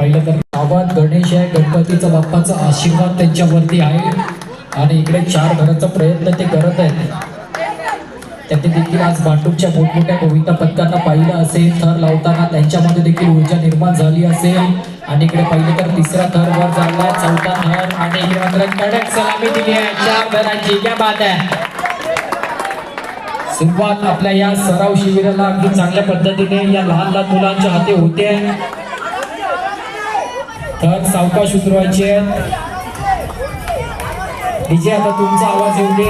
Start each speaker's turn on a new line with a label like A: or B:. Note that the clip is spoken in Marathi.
A: पहिलं तर गावात गणेश आहे, गणपतीचा बाप्पाचा आशीर्वाद त्यांच्यावरती आहे आणि इकडे 4 घराचा प्रयत्न ते करत आहेत. त्यांनी देखील आज भांडूपच्या मोठमोठ्या कविता पथकांना पाहिलं असेल. थर लावताना त्यांच्यामध्ये देखील ऊर्जा निर्माण झाली असेल आणि इकडे पहिलं तर तिसरा थर वर झाला, चौथा थर आणि इकडे मात्र कडक सलामी दिली आहे 4 थरांची. क्या बात आहे. सुरुवात आपल्या या सराव शिबिराला अगदी चांगल्या पद्धतीने या लहान लहान मुलांच्या हाती होते. थर सावकाश उतरवायचे. डीजे आता तुमचा आवाज येऊ दे.